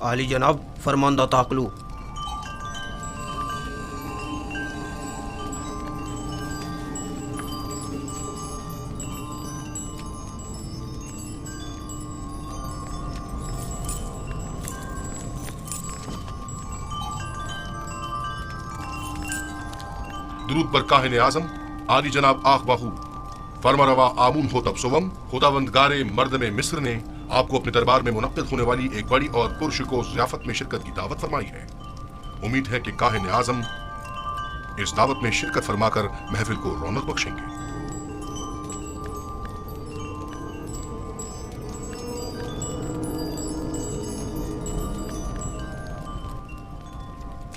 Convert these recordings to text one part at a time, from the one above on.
आली जनाब फरमानदा ताकलू। दुरूद बर काहिन आजम आली जनाब आख बाहू फरमारवा आमून हो तब सुवम खुदावंदगारे मर्द में मिस्र ने आपको अपने दरबार में मुनक्किद होने वाली एक बड़ी और पुरशको ज़ियाफत में शिरकत की दावत फरमाई है। उम्मीद है कि काहिन आजम इस दावत में शिरकत फरमाकर महफिल को रौनक बख्शेंगे।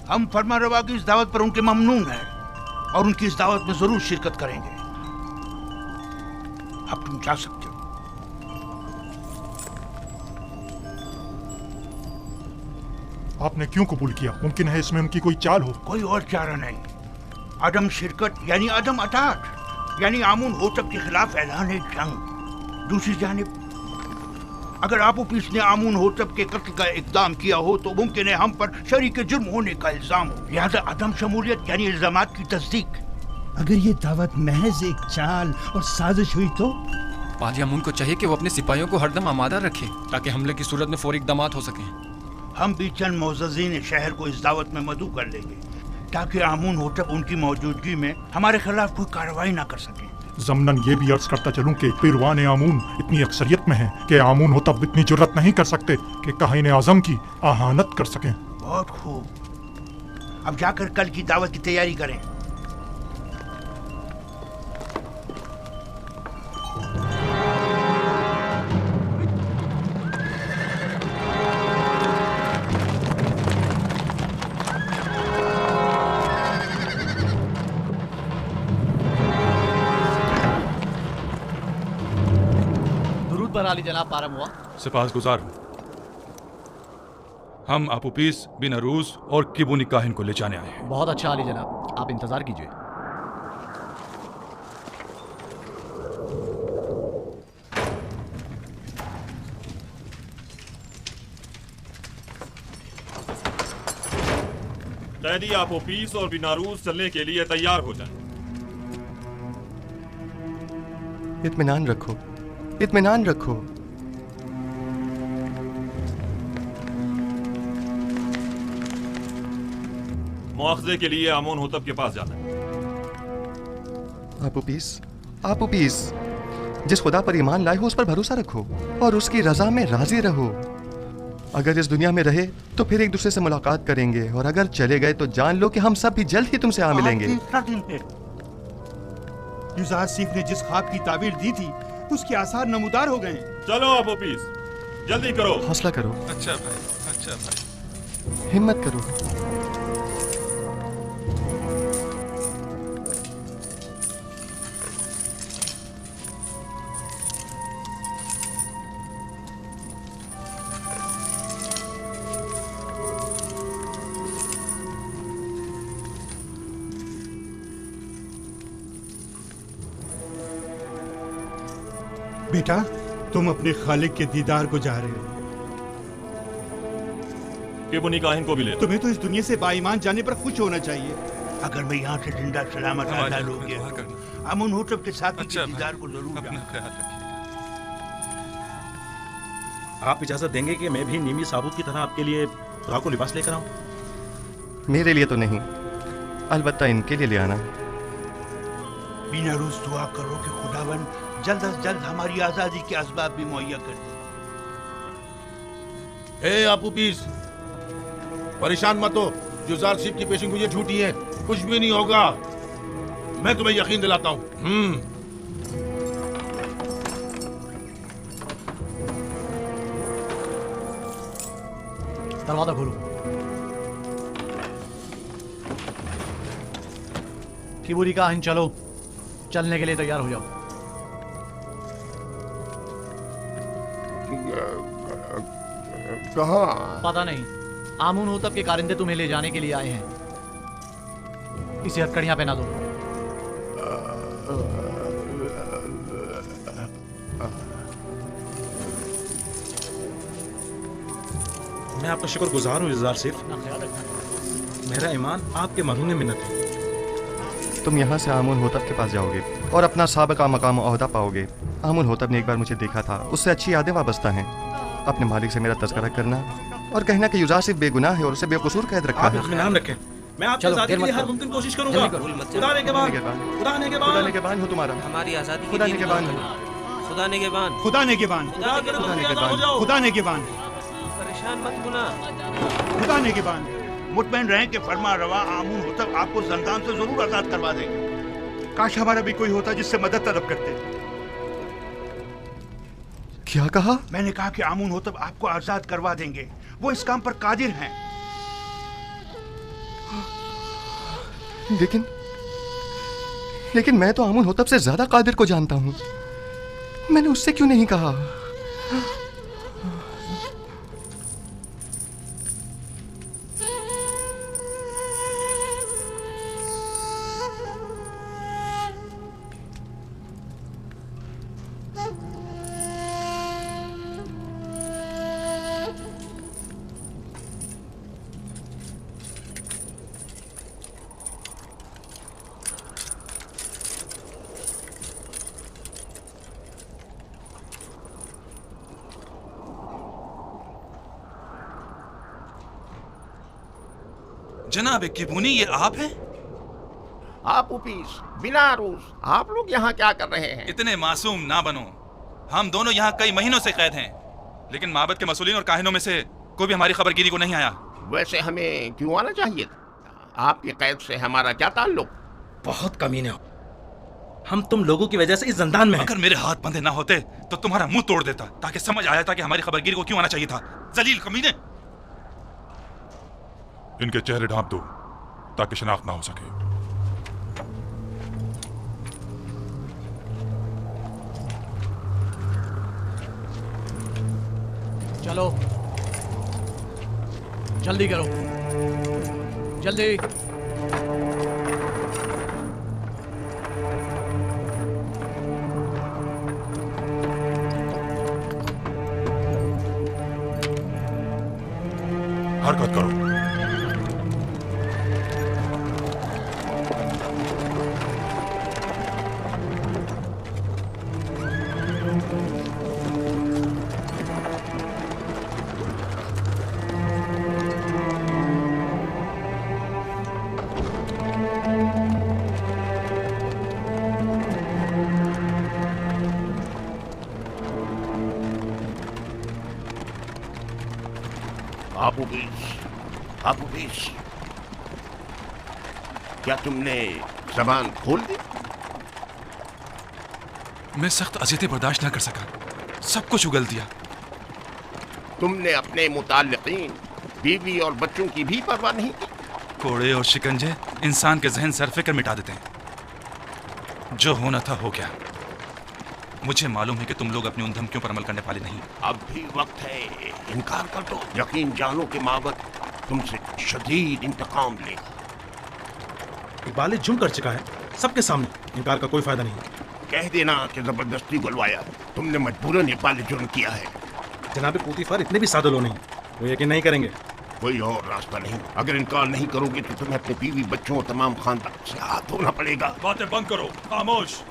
हम फरमारवा की इस दावत पर उनके ममनून हैं और उनकी इस दावत में जरूर शिरकत करेंगे। अब तुम जा सकते हो। आपने क्यों कबूल किया? मुमकिन है इसमें उनकी कोई चाल हो। कोई और चारा नहीं। अदम शिरकत यानी अदम अतात, यानी आमून होतब के खिलाफ ऐलान जंग। दूसरी जानिब अगर आपोपीस ने आमून होतब के कत्ल का इकदाम किया हो तो मुमकिन है हम पर शरीक जुर्म होने का इल्जाम हो। लिहाजा अदम शमूलियत यानी इल्जामात की तस्दीक। अगर ये दावत महज एक चाल और साजिश हुई तो? पाली अमून को चाहिए कि वो अपने सिपाहियों को हरदम आमादा रखे ताकि हमले की सूरत में फौरी इकदाम हो सकें। हम भी चंद मोअज़्ज़िज़ीन शहर को इस दावत में मदऊ कर लेंगे ताकि आमून होतब उनकी मौजूदगी में हमारे खिलाफ कोई कार्रवाई ना कर सके। ज़मनन ये भी अर्ज करता चलूं कि पीरवान आमून इतनी अक्सरियत में है कि आमून होतब इतनी जुर्रत नहीं कर सकते कि काहिन आज़म की आहानत कर सकें। बहुत खूब। अब जाकर कल की दावत की तैयारी करें। आली जनाब पारम हुआ। सिपाहगुजार हूं। हम आपोपीस बिन अरूज और किबुनी काहिन को ले जाने आए हैं। बहुत अच्छा आली जनाब, आप इंतजार कीजिए। कैदी आपोपीस और बिनारूज चलने के लिए तैयार हो जाएं। इत्मीनान रखो, इत्मीनान रखो। मुआखजे के लिए आमून होतब के पास जाना है। आपोपीस, जिस खुदा पर ईमान लाए हो उस पर भरोसा रखो और उसकी रजा में राजी रहो। अगर इस दुनिया में रहे तो फिर एक दूसरे से मुलाकात करेंगे और अगर चले गए तो जान लो कि हम सब भी जल्द ही तुमसे आ मिलेंगे। युज़ासिफ ने जिस ख्वाब की ताबीर दी थी उसके आसार नमूदार हो गए। चलो आपोपीस, जल्दी करो। हौसला करो। अच्छा भाई, अच्छा भाई। हिम्मत करो। बेटा, तुम अपने खालिक के दीदार को जा रहे हो। किबुनी काहिन को भी ले। तुम्हें तो इस दुनिया से बाईमान जाने पर खुश होना चाहिए। अगर मैं यहाँ से जिंदा सलामत आजाद हो गया आमून होतब के साथ अच्छा, दीदार को जरूर अपना ख्याल रखिए। आप इजाजत देंगे कि मैं भी नीमी साबुत की तरह आपके लिए दुआ को लिबास लेकर आऊं? मेरे लिए तो नहीं, अलबत्ता इनके लिए ले आना। बिना रोज दुआ करो कि खुदावन जल्द अज जल्द हमारी आजादी के असबाब भी मुहैया कर दे। ए आपोपीस, परेशान मत हो। युज़ासिफ की पेशिंगोइयां झूठी हैं, कुछ भी नहीं होगा। मैं तुम्हें यकीन दिलाता हूँ। दरवाजा खोलो। किबुनी काहिन, चलो, चलने के लिए तैयार हो जाओ। कहाँ? पता नहीं, आमून होतब के कारिंदे तुम्हें ले जाने के लिए आए हैं। इसे हथकड़ियां पहना दो। मैं आपका शुक्रगुजार हूँ जुज़ार सिफ। मेरा ईमान आपके मरहूम में मिन्नत है। तुम यहाँ से आमुन होतब के पास जाओगे और अपना साबिका मकाम ओहदा पाओगे। आमुन होतब ने एक बार मुझे देखा था, उससे अच्छी यादें वाबस्ता हैं। अपने मालिक से मेरा तज़किरा करना और कहना कि युज़ार सिफ बेगुनाह है और उसे बेकसूर कैद रखा है। इत्मीनान रखें, मैं आपकी आज़ादी के लिए हर मुमकिन कोशिश करूंगा। खुदा ने के बान हो तुम्हारा, हमारी आजादी खुदा ने के बान हो, खुदा ने के बान, खुदा ने के बान, खुदा ने के बान, परेशान मत होना, खुदा ने के बान। मुतमईन रहें कि फरमा रवा आमून होतब आपको जंदान से जरूर आजाद करवा देंगे। काश हमारा भी कोई होता जिससे मदद तलब करते। क्या कहा? मैंने कहा कि आमून होतब आपको आजाद करवा देंगे, वो इस काम पर कादिर हैं। लेकिन मैं तो आमुन होतब से ज्यादा कादिर को जानता हूँ। मैंने उससे क्यों नहीं कहा? जनाब किबूनी, ये आप हैं? आप उपीस, बिनारूस, आप लोग यहाँ क्या कर रहे हैं? इतने मासूम ना बनो। हम दोनों यहाँ कई महीनों से कैद हैं, लेकिन माबद के मसूलीन और काहिनों में से कोई भी हमारी खबरगिरी को नहीं आया। वैसे हमें क्यों आना चाहिए? आपकी कैद से हमारा क्या ताल्लुक? बहुत कमीने हो। हम तुम लोगों की वजह से इस जंदान में हैं। अगर मेरे हाथ बंधे ना होते तो तुम्हारा मुंह तोड़ देता, ताकि समझ आया था कि हमारी खबरगिरी को क्यों आना चाहिए था। जलील कमीने! इनके चेहरे ढांप दो ताकि शिनाख्त ना हो सके। चलो जल्दी करो, जल्दी। हरकत करो। अबू बीस, क्या तुमने जबान खोल दी? मैं सख्त अज़ियतें बर्दाश्त न कर सका, सब कुछ उगल दिया। तुमने अपने मुताल्लिकीन, बीवी और बच्चों की भी परवाह नहीं की? कोड़े और शिकंजे इंसान के जहन सरफिक्र मिटा देते हैं। जो होना था हो गया। मुझे मालूम है कि तुम लोग अपनी उन धमकियों पर अमल करने वाले नहीं। अब भी वक्त है, इनकार कर दो। यकीन जानो कि माबद तुमसे शदीद इंतकाम लेगा। इकबाल जुर्म कर चुका है सबके सामने, इनकार का कोई फायदा नहीं। कह देना कि जबरदस्ती बुलवाया, तुमने मजबूरन इकबाल जुर्म किया है। जनाब पोतीफर इतने भी सादे लोग नहीं, वो यकीन नहीं करेंगे। कोई और रास्ता नहीं। अगर इनकार नहीं करोगे तो तुम्हें अपने बीवी बच्चों और तमाम खानदान से हाथ धोना पड़ेगा। बातें बंद करो, खामोश।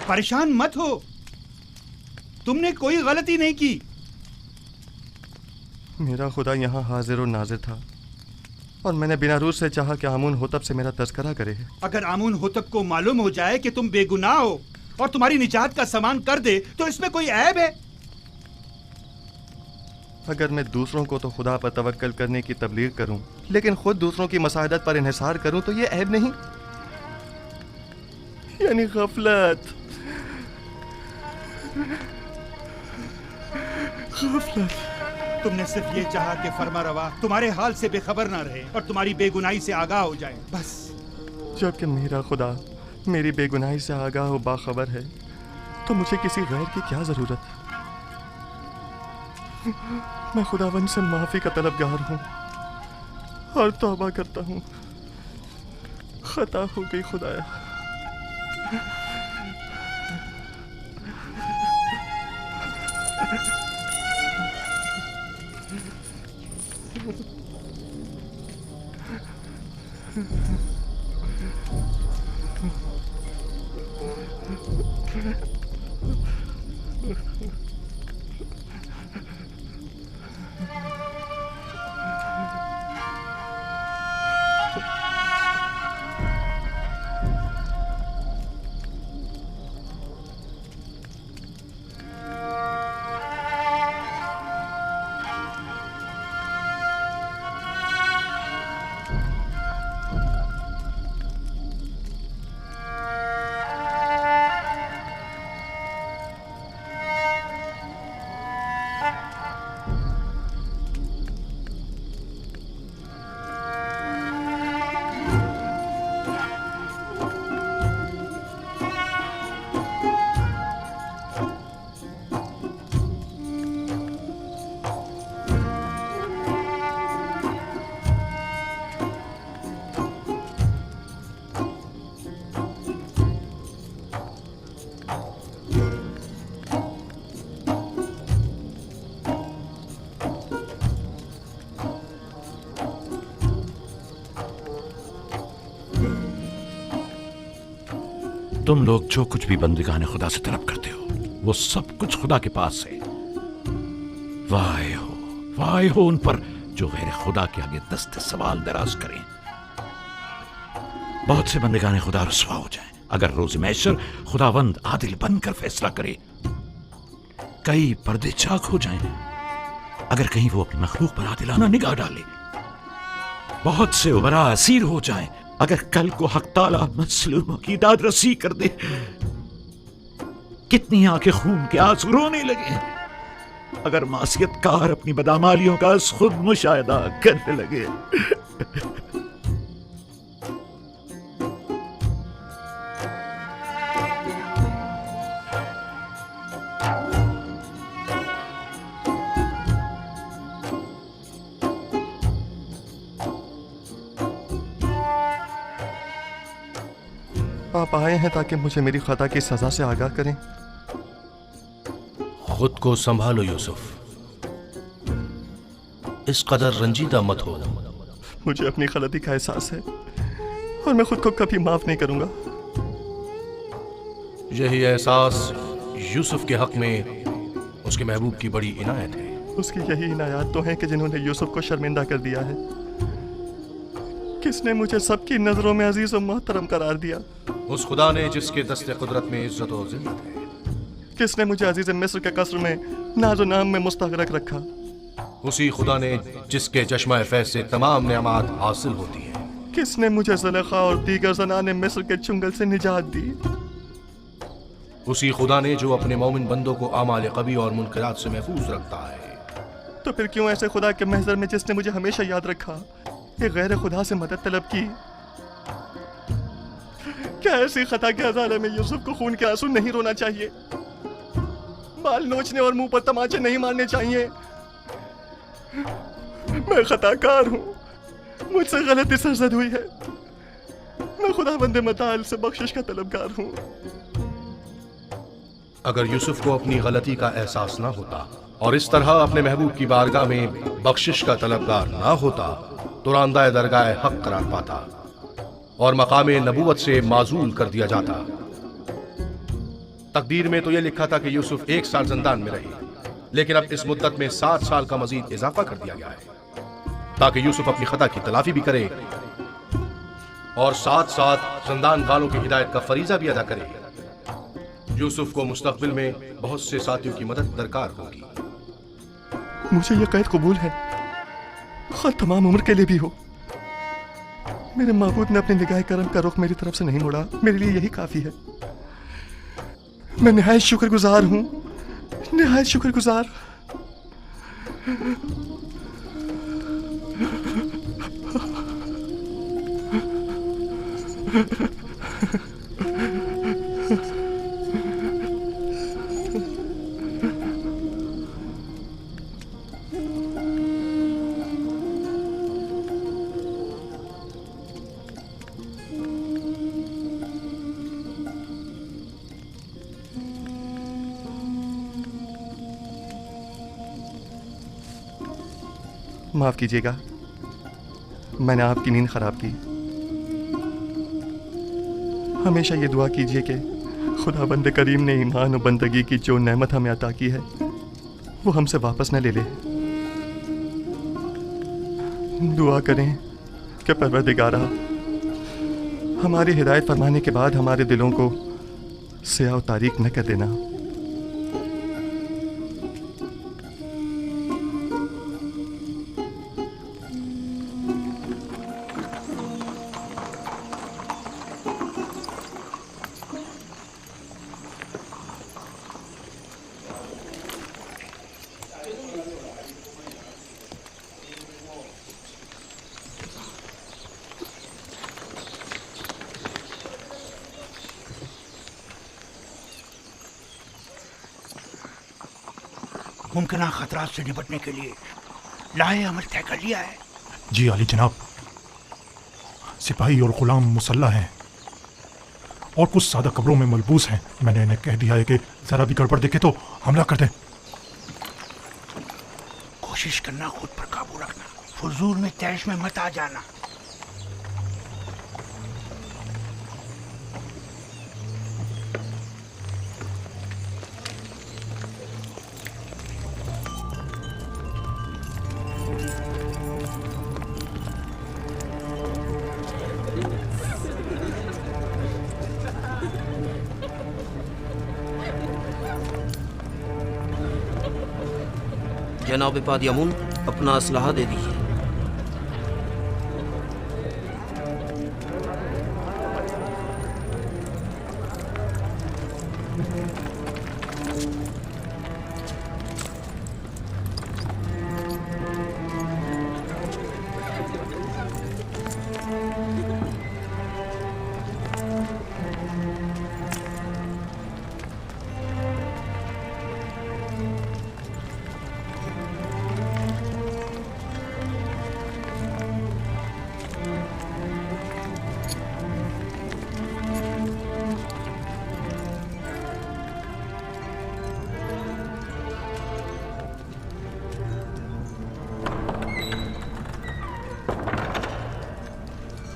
परेशान मत हो, तुमने कोई गलती नहीं की। मेरा खुदा यहाँ हाजिर और नाजिर था और मैंने बिनारूस से चाहा कि आमुन होतब से मेरा तज़किरा करे। अगर आमुन होतब को मालूम हो जाए कि तुम बेगुनाह हो और तुम्हारी निजात का सामान कर दे तो इसमें कोई ऐब है? अगर मैं दूसरों को तो खुदा पर तवक्कल करने की तबलीग करूं, लेकिन खुद दूसरों की मसादत पर इन्हिसार करूं तो ये ऐब नहीं, यानी गफलत। तुमने सिर्फ ये चाहा कि फरमारवा तुम्हारे हाल से बेखबर ना रहे और तुम्हारी बेगुनाही से आगाह हो जाए, बस। जबकि मेरा खुदा मेरी बेगुनाही से आगाह और बाखबर है तो मुझे किसी गैर की क्या जरूरत? मैं खुदावन से माफी का तलबगार हूँ और तौबा करता हूँ, खता हो गई खुदाया। तुम लोग जो कुछ भी बंदगाने खुदा से तलब करते हो वो सब कुछ खुदा के पास है। वाह हो उन पर जो गैर खुदा के आगे दस्ते सवाल दराज करें। बहुत से बंदगाने खुदा रुसवा हो जाएं अगर रोज महशर खुदावंद आदिल बनकर फैसला करे। कई पर्दे चाक हो जाएं अगर कहीं वो अपनी मखलूक पर आदिलाना निगाह डाले। बहुत से उबरा असीर हो जाएं अगर कल को हक ताला मजलूमों की दाद रसी कर दे। कितनी आंखें खून के आंसू रोने लगे अगर मासियतकार अपनी बदामालियों का खुद मुशाहिदा करने लगे। आप आए हैं ताकि मुझे मेरी खता की सजा से आगाह करें। खुद को संभालो यूसुफ, इस कदर रंजीदा मत हो। मुझे अपनी गलती का एहसास है और मैं खुद को कभी माफ नहीं करूंगा। यही एहसास यूसुफ के हक में उसके महबूब की बड़ी इनायत है। उसकी यही इनायत तो है कि जिन्होंने यूसुफ को शर्मिंदा कर दिया है। किसने मुझे सबकी नजरों में अजीज और मोहतरम करार दिया? उस खुदा ने जिसके दस्ते कुदरत में इज्जत और जिल्लत है। किसने मुझे अजीज मिस्र के कसर में नाजो नाम में मुस्तगरक रखा? उसी खुदा ने जिसके चश्मा फैज से तमाम नेमत हासिल होती है। किसने मुझे ज़ुलेखा और दीगर ज़नाने मिस्र के चुंगल से निजात दी? उसी खुदा ने जो अपने मोमिन बंदों को आमाल कबी और मुनकरात से महफूज रखता है। तो फिर क्यों ऐसे खुदा के महज़र में जिसने मुझे हमेशा याद रखा एक गैर खुदा से मदद तलब की? क्या ऐसी खता के अजाले में यूसुफ को खून के आंसू नहीं रोना चाहिए? बाल नोचने और मुंह पर तमाचे नहीं मारने चाहिए? मैं खताकार हूँ, मुझसे गलती सरजद हुई है। मैं खुदा बंदे मताल से बख्शिश का तलबगार हूँ। अगर यूसुफ को अपनी गलती का एहसास ना होता और इस तरह अपने महबूब की बारगाह में बख्शिश का तलबगार ना होता तो रांदा दरगाह हक करार पाता और मकामे नबूवत से माजूल कर दिया जाता। तकदीर में तो यह लिखा था कि यूसुफ 1 साल जिंदान में रहे, लेकिन अब इस मुद्दत में 7 साल का मजीद इजाफा कर दिया गया है ताकि यूसुफ अपनी खता की तलाफी भी करे और साथ साथ जिंदान वालों की हिदायत का फरीजा भी अदा करे। यूसुफ को मुस्तकबिल में बहुत से साथियों की मदद दरकार होगी। मुझे यह कैद कबूल है, खैर तमाम उम्र के लिए भी हो। मेरे माबूद ने अपने निगाह करम का रुख मेरी तरफ से नहीं मोड़ा, मेरे लिए यही काफी है। मैं निहायत शुक्रगुजार हूँ, निहायत शुक्रगुजार। माफ कीजिएगा, मैंने आपकी नींद खराब की। हमेशा ये दुआ कीजिए कि खुदाबंद करीम ने ईमान और बंदगी की जो नेमत हमें अता की है वो हमसे वापस न ले ले। दुआ करें कि परवरदिगारा हमारी हिदायत फरमाने के बाद हमारे दिलों को स्याह और तारीक न कर देना। मुमकिन खतरात से निपटने के लिए लाहे अमल तय कर लिया है। जी आली जनाब, सिपाही और गुलाम मुसल्ला हैं और कुछ सादा कब्रों में मलबूस हैं। मैंने इन्हें कह दिया है कि जरा भी गड़बड़ दिखे तो हमला कर दें। कोशिश करना खुद पर काबू रखना, फजूल में तैश में मत आ जाना। जनाब पादी अमून, अपना असलहा दे दीजिए।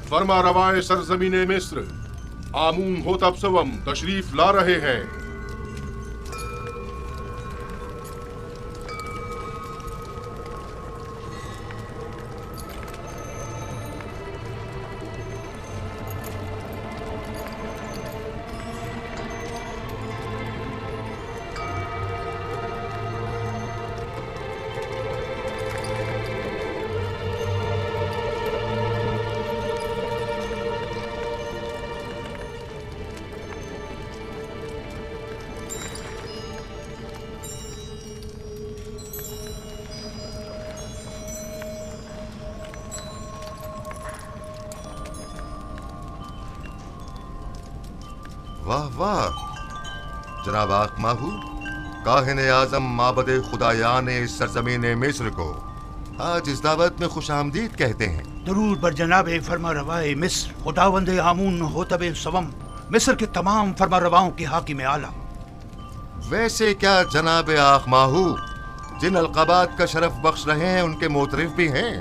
फरमा रवाए सरजमीने मिस्र आमून होतब सवम तशरीफ ला रहे हैं। वाह वाह जनाब आखमाहू, काहिने आजम माबदे खुदायान सरजमीन मिस्र को आज इस दावत में खुश आमदीद कहते हैं। दरूद बर जनाब फरमा रवाए मिस्र खुदावंद आमून होतब सवम, मिस्र के तमाम फरमा रवाओं के हाकिम आला। वैसे क्या जनाब आखमाहू जिन अलकाबात का शरफ बख्श रहे हैं उनके मोतरिफ भी हैं?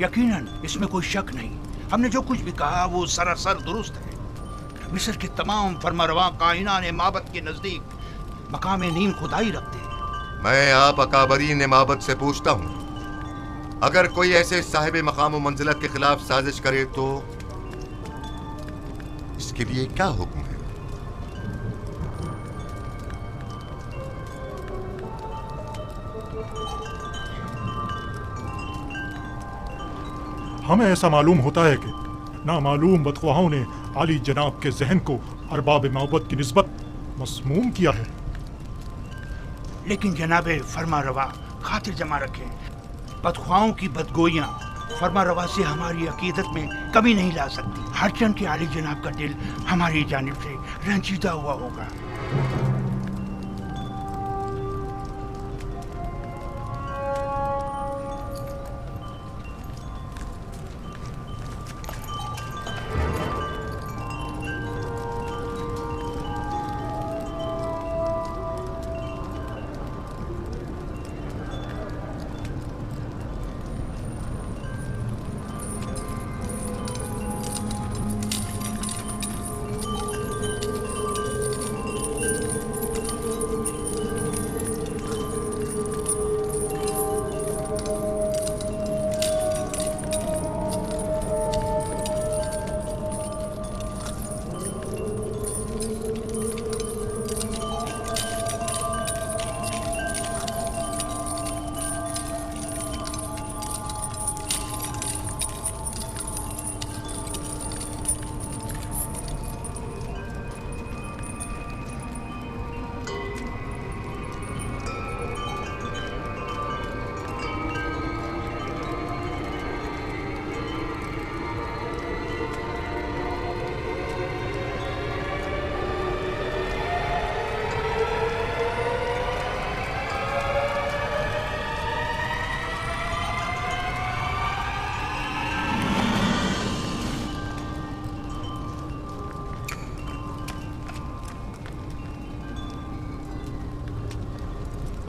यकीनन, इसमें कोई शक नहीं। हमने जो कुछ भी कहा वो सरासर दुरुस्त है। मिस्र के तमाम फरमारवा कायनात माबद के नजदीक मकाम नीम खुदाई रखते हैं। मैं आप अकाबरीन माबद से पूछता हूँ, अगर कोई ऐसे साहिब मकाम व मंजिलत के खिलाफ साजिश करे तो इसके लिए क्या हुक्म है? हमें ऐसा मालूम होता है कि नामालूम बदख्वाहों ने आली जनाब के जहन को अरबाब माबद की निस्बत मसमूम किया है। लेकिन जनाब फरमा रवा खातिर जमा रखें, बदख्वाहों की बदगोइयाँ फरमा रवा से हमारी अकीदत में कमी नहीं ला सकती। हर चंद के आली जनाब का दिल हमारी जानिब से रंजीदा हुआ होगा।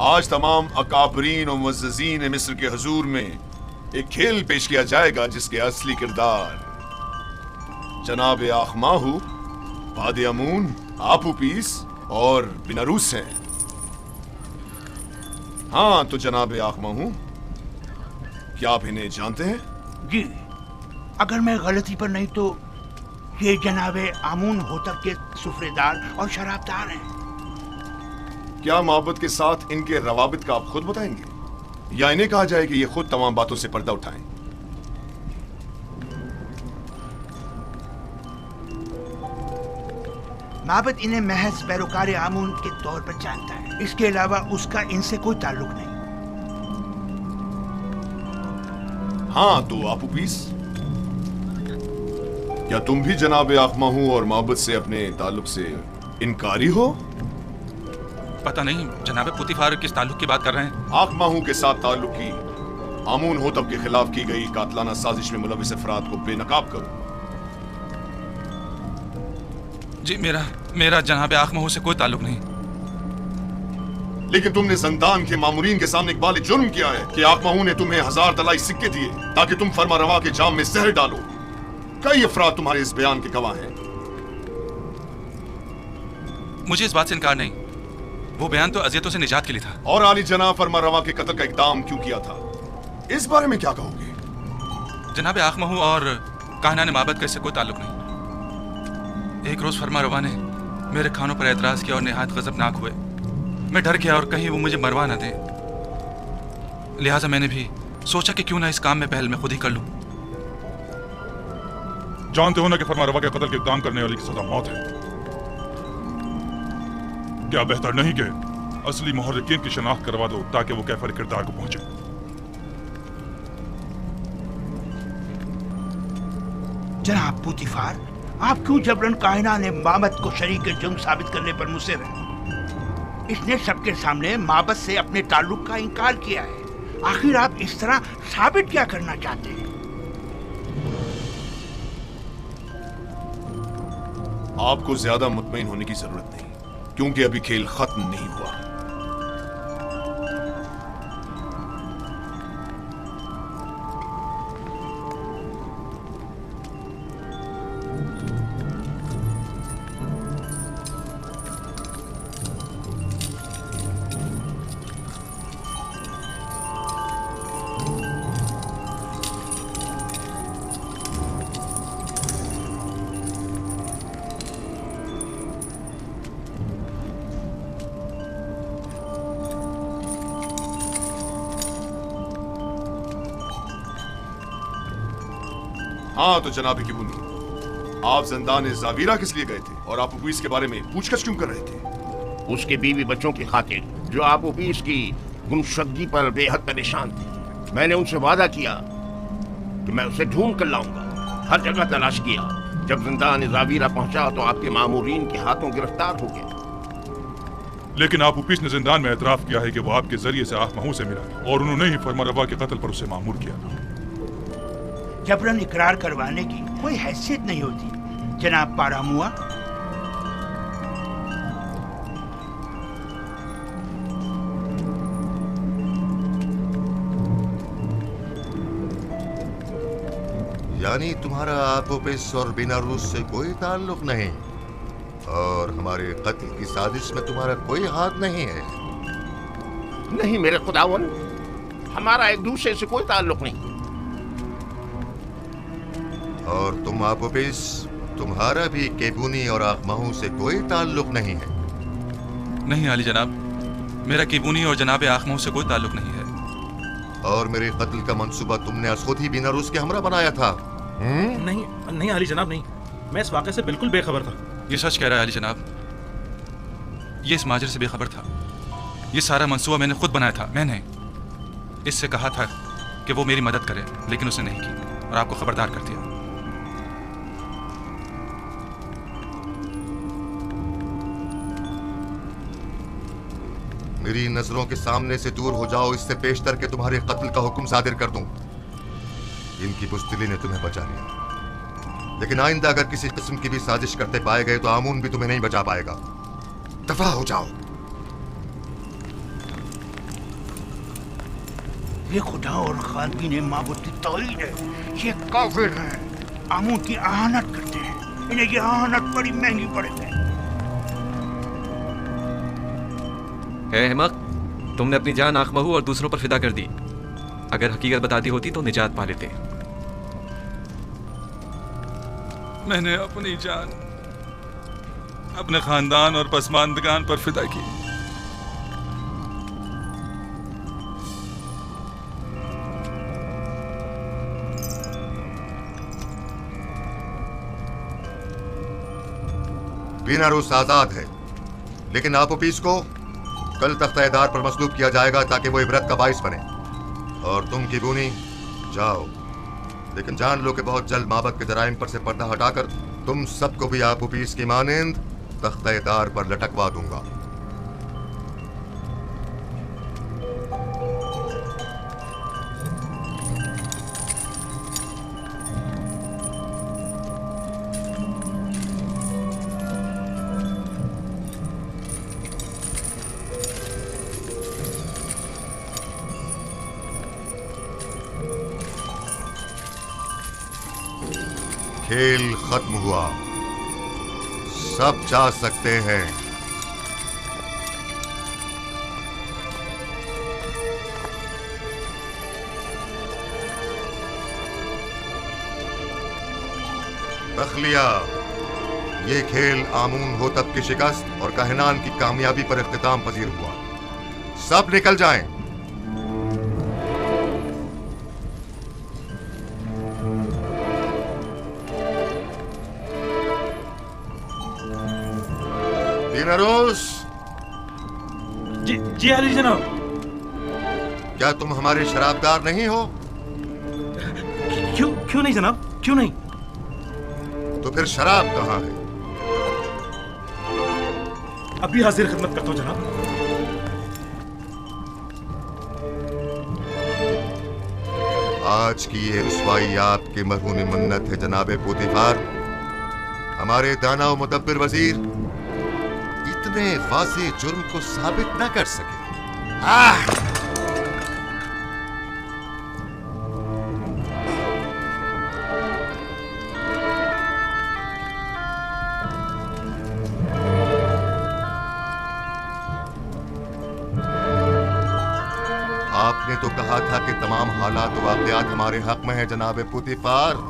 आज तमाम अकाबरीन और मुअज़्ज़ज़ीन मिस्र के हुजूर में एक खेल पेश किया जाएगा जिसके असली किरदार जनाब आखमाहू, वादी अमून, आपूपीस और बिनारूस हैं। हाँ तो जनाब आखमाहू, क्या आप इन्हें जानते हैं? जी, अगर मैं गलती पर नहीं तो ये जनाबे आमून होतब के सुफरेदार और शराबदार हैं। क्या मोहब्बत के साथ इनके रवाबित का आप खुद बताएंगे या इन्हें कहा जाए कि ये खुद तमाम बातों से पर्दा उठाएं? माबद इन्हें महज पैरोकार आमून के तौर पर जानता है, इसके अलावा उसका इनसे कोई ताल्लुक नहीं। हाँ तो आपूपीस, क्या तुम भी जनाब आखमाहू और मोहब्बत से अपने ताल्लुक से इनकारी हो? पता नहीं जनाब पुतिफार किस ताल्लुक की बात कर रहे हैं। आखमाहू के साथ ताल्लुक की आमून होतब के खिलाफ की गई कातलाना साजिश में मुलविस अफराद को बेनकाब करो। जी मेरा जनाब आखमाहू से कोई ताल्लुक नहीं। लेकिन तुमने ज़ंदान के मामूरीन के सामने एक बालिग जुर्म किया है कि आखमाहू ने तुम्हें 1000 तलाई सिक्के दिए ताकि तुम फरमा रवा के जाम में जहर डालो। कई अफराद तुम्हारे इस बयान के गवाह हैं। मुझे इस बात से इनकार नहीं, वो बयान तो अजियतों से निजात के लिए था। और आली जनाब फरमा रवा के कत्ल का इक़दाम क्यों किया था, इस बारे में क्या कहोगे? जनाब आखमाहू और काहनान माबद का इससे कोई ताल्लुक नहीं। एक रोज फरमा रवा ने मेरे खानों पर एतराज किया और निहायत गजबनाक हुए। मैं डर गया और कहीं वो मुझे मरवा न दे, लिहाजा मैंने भी सोचा कि क्यों ना इस काम में पहल मैं खुद ही कर लूं। जानते हो ना कि फरमा रवा के कत्ल के इक़दाम करने वाले की सजा मौत है। क्या बेहतर नहीं कि असली मुहर्रिकीन की शनाख्त करवा दो ताकि वो कैफर किरदार को पहुंचे? जनाब पुतिफार, आप क्यों जबरन कायनान माबद को शरीक जंग साबित करने पर मुसिर हैं? इसने सबके सामने माबद से अपने ताल्लुक का इनकार किया है। आखिर आप इस तरह साबित क्या करना चाहते हैं? आपको ज्यादा मुतमईन होने की जरूरत नहीं, क्योंकि अभी खेल खत्म नहीं हुआ। हाँ तो जनाब किबुनी, आप ज़ंदान ज़ावीरा किस लिए गए थे और आप उपीस के बारे में पूछताछ क्यों कर रहे थे? उसके बीवी बच्चों की खातिर जो आप उपीस की गुमशुदगी पर बेहद परेशान थे। मैंने उनसे वादा किया कि मैं उसे ढूंढ कर लाऊंगा। हर जगह तलाश किया। जब ज़ंदान ज़ावीरा पहुंचा तो आपके मामूरीन के हाथों गिरफ्तार हो गया। लेकिन आप उपीस ने जिंदान में एतराफ किया है कि वो आपके जरिए से आखमाहू से मिला और उन्होंने ही फरमा रवा के कत्ल पर उसे मामूर किया। जबरन इकरार करवाने की कोई हैसियत नहीं होती जनाब पारामुआ। यानी तुम्हारा आपोपिस और बिनारूस से कोई ताल्लुक नहीं और हमारे कत्ल की साजिश में तुम्हारा कोई हाथ नहीं है? नहीं मेरे खुदावन, हमारा एक दूसरे से कोई ताल्लुक नहीं। और तुम आपोपिस, तुम्हारा भी केबूनी और आखमाहू से कोई ताल्लुक नहीं है? नहीं आली जनाब, मेरा केबूनी और जनाब आखमाहू से कोई ताल्लुक नहीं है। और मेरे कत्ल का मंसूबा तुमने खुद ही बिनारूस के हमरा बनाया था? नहीं आली जनाब, नहीं। मैं इस वाक़े से बिल्कुल बेखबर था। ये सच कह रहा है आली जनाब, ये इस माजरे से बेखबर था। ये सारा मंसूबा मैंने खुद बनाया था। मैंने इससे कहा था कि वो मेरी मदद करे, लेकिन उसने नहीं की और आपको खबरदार कर दिया। मेरी नजरों के सामने से दूर हो जाओ, इससे पेशतर के तुम्हारे कत्ल का हुक्म सादिर कर दूं। इनकी बुज़दिली ने तुम्हें बचा लिया, लेकिन आइंदा अगर किसी किस्म की भी साजिश करते पाए गए तो आमून भी तुम्हें नहीं बचा पाएगा। दफा हो जाओ। बेखुदा और खानबीन माबूद की तौहीन है। ये काफिर हैं, आमून की आहानत करते हैं। इन्हें ये आहानत बड़ी महंगी पड़ेगी। अहमक, तुमने अपनी जान आखमहू और दूसरों पर फिदा कर दी। अगर हकीकत बताती होती तो निजात पा लेते। मैंने अपनी जान अपने खानदान और पसमानदगान पर फिदा की। बीनारूस आजाद है, लेकिन आपोपीस को कल तख्ताएदार पर मसलूब किया जाएगा ताकि वो इबरत का बाइस बने। और तुम किबूनी जाओ, लेकिन जान लो कि बहुत जल्द माबद के जराइम पर से पर्दा हटाकर तुम सबको भी आपोपीस की मानिंद तख्ताएदार पर लटकवा दूंगा। खेल खत्म हुआ, सब जा सकते हैं। तखलिया, ये खेल आमून होतब की शिकस्त और कहनान की कामयाबी पर इख्तिताम पजीर हुआ। सब निकल जाएं। बीनारूस, जी अली जनाब। क्या तुम हमारे शराबदार नहीं हो? क्यों नहीं जनाब, क्यों नहीं? तो फिर शराब कहाँ है? अभी हाजिर खिदमत करता हूँ जनाब। आज की ये रुसवाई आपके मरहून मन्नत है जनाबे पोतीफार। हमारे दाना और मुदब्बिर वजीर इतने वाज़ेह जुर्म को साबित न कर सके। आपने तो कहा था कि तमाम हालात और वाक़यात हमारे हक में है जनाबे पोतीफार।